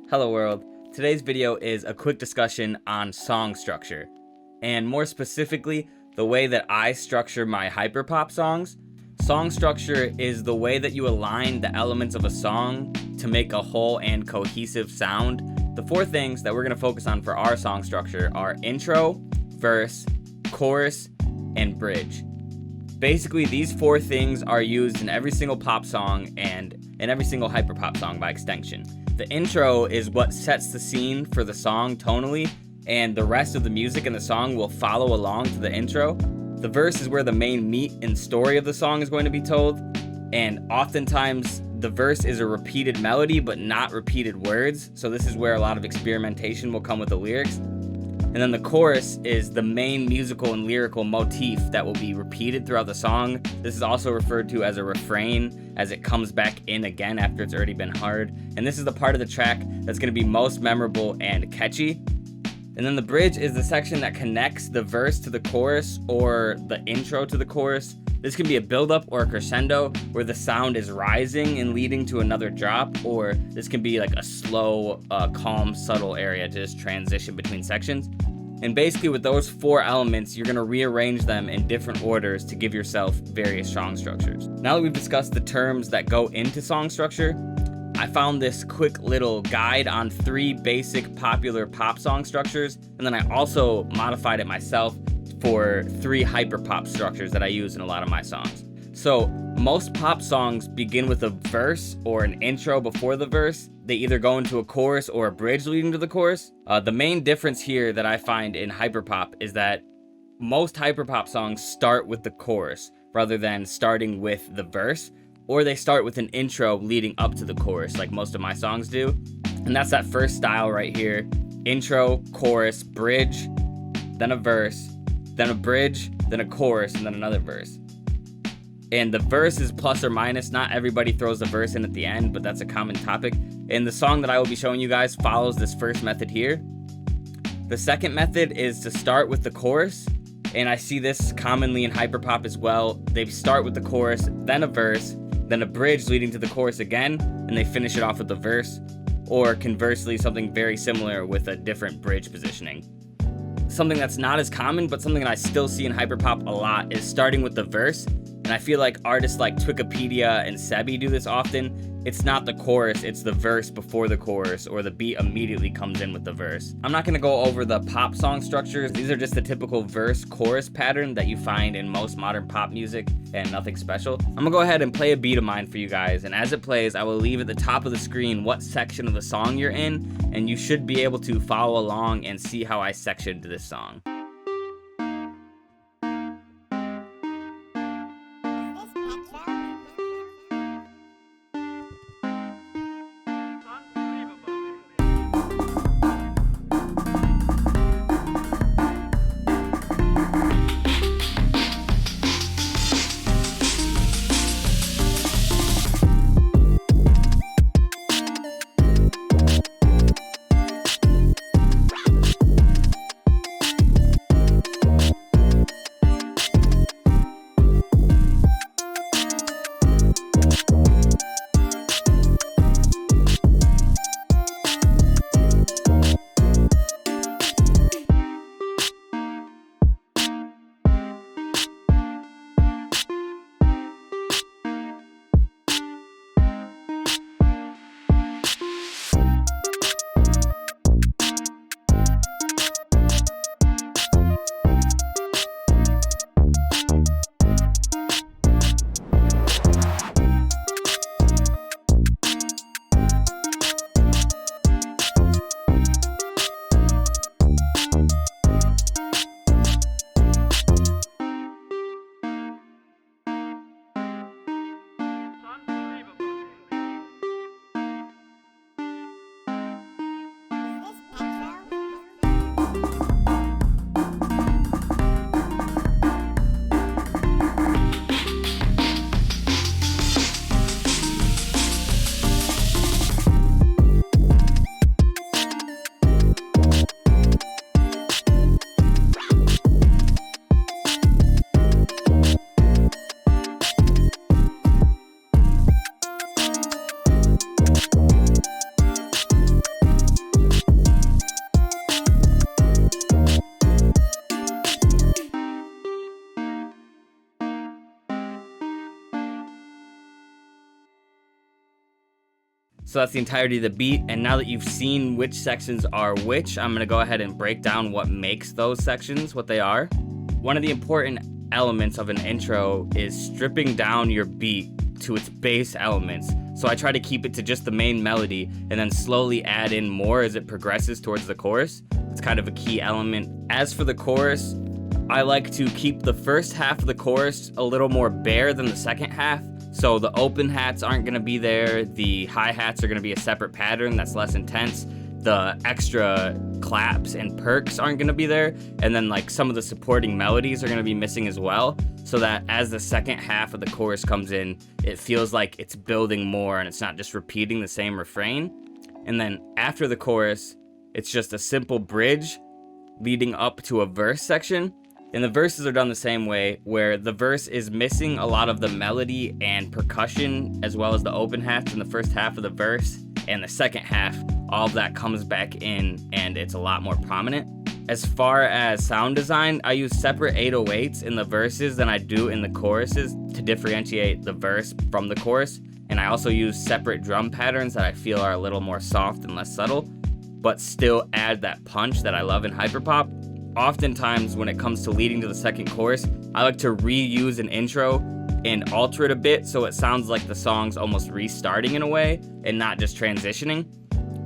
Hello world. Today's video is a quick discussion on song structure, and more specifically, the way that I structure my hyperpop songs. Song structure is the way that you align the elements of a song to make a whole and cohesive sound. The four things that we're going to focus on for our song structure are intro, verse, chorus, and bridge. Basically, these four things are used in every single pop song and in every single hyperpop song by extension. The intro is what sets the scene for the song tonally, and the rest of the music in the song will follow along to the intro. The verse is where the main meat and story of the song is going to be told, and oftentimes the verse is a repeated melody but not repeated words, so this is where a lot of experimentation will come with the lyrics. And then the chorus is the main musical and lyrical motif that will be repeated throughout the song. This is also referred to as a refrain, as it comes back in again after it's already been heard. And this is the part of the track that's going to be most memorable and catchy. And then the bridge is the section that connects the verse to the chorus or the intro to the chorus. This can be a build-up or a crescendo where the sound is rising and leading to another drop, or this can be like a slow, calm, subtle area to just transition between sections. And basically with those four elements, you're gonna rearrange them in different orders to give yourself various song structures. Now that we've discussed the terms that go into song structure, I found this quick little guide on 3 basic popular pop song structures, and then I also modified it myself for 3 hyperpop structures that I use in a lot of my songs. So most pop songs begin with a verse or an intro before the verse. They either go into a chorus or a bridge leading to the chorus. The main difference here that I find in hyperpop is that most hyperpop songs start with the chorus rather than starting with the verse, or they start with an intro leading up to the chorus like most of my songs do. And that's that first style right here: intro, chorus, bridge, then a verse, then a bridge, then a chorus, and then another verse. And the verse is plus or minus. Not everybody throws the verse in at the end, but that's a common topic. And the song that I will be showing you guys follows this first method here. The second method is to start with the chorus, and I see this commonly in hyperpop as well. They start with the chorus, then a verse, then a bridge leading to the chorus again, and they finish it off with the verse. Or conversely, something very similar with a different bridge positioning. Something that's not as common, but something that I still see in hyperpop a lot, is starting with the verse. And I feel like artists like Wikipedia and Sebi do this often. It's not the chorus, it's the verse before the chorus, or the beat immediately comes in with the verse. I'm not gonna go over the pop song structures. These are just the typical verse-chorus pattern that you find in most modern pop music, and nothing special. I'm gonna go ahead and play a beat of mine for you guys, and as it plays, I will leave at the top of the screen what section of the song you're in, and you should be able to follow along and see how I sectioned this song. So that's the entirety of the beat, and now that you've seen which sections are which, I'm gonna go ahead and break down what makes those sections what they are. One of the important elements of an intro is stripping down your beat to its base elements. So I try to keep it to just the main melody and then slowly add in more as it progresses towards the chorus. It's kind of a key element. As for the chorus, I like to keep the first half of the chorus a little more bare than the second half. So the open hats aren't gonna be there, the hi-hats are gonna be a separate pattern that's less intense, the extra claps and perks aren't gonna be there, and then like some of the supporting melodies are gonna be missing as well, so that as the second half of the chorus comes in, it feels like it's building more and it's not just repeating the same refrain. And then after the chorus, it's just a simple bridge leading up to a verse section. And the verses are done the same way, where the verse is missing a lot of the melody and percussion, as well as the open hats in the first half of the verse, and the second half, all of that comes back in and it's a lot more prominent. As far as sound design, I use separate 808s in the verses than I do in the choruses to differentiate the verse from the chorus, and I also use separate drum patterns that I feel are a little more soft and less subtle, but still add that punch that I love in hyperpop. Oftentimes when it comes to leading to the second chorus, I like to reuse an intro and alter it a bit so it sounds like the song's almost restarting in a way and not just transitioning.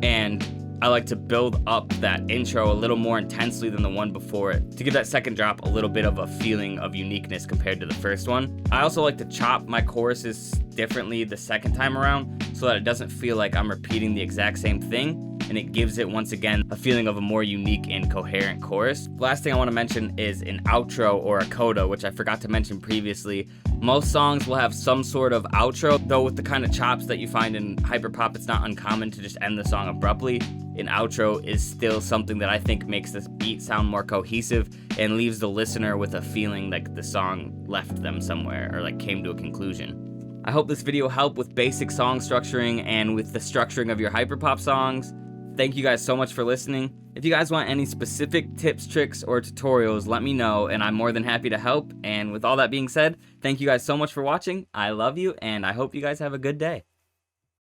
And I like to build up that intro a little more intensely than the one before it to give that second drop a little bit of a feeling of uniqueness compared to the first one. I also like to chop my choruses differently the second time around so that it doesn't feel like I'm repeating the exact same thing, and it gives it once again a feeling of a more unique and coherent chorus. The last thing I want to mention is an outro or a coda, which I forgot to mention previously. Most songs will have some sort of outro, though with the kind of chops that you find in hyperpop, it's not uncommon to just end the song abruptly. An outro is still something that I think makes this beat sound more cohesive and leaves the listener with a feeling like the song left them somewhere or like came to a conclusion. I hope this video helped with basic song structuring and with the structuring of your hyperpop songs. Thank you guys so much for listening. If you guys want any specific tips, tricks, or tutorials, let me know, and I'm more than happy to help. And with all that being said, thank you guys so much for watching. I love you, and I hope you guys have a good day.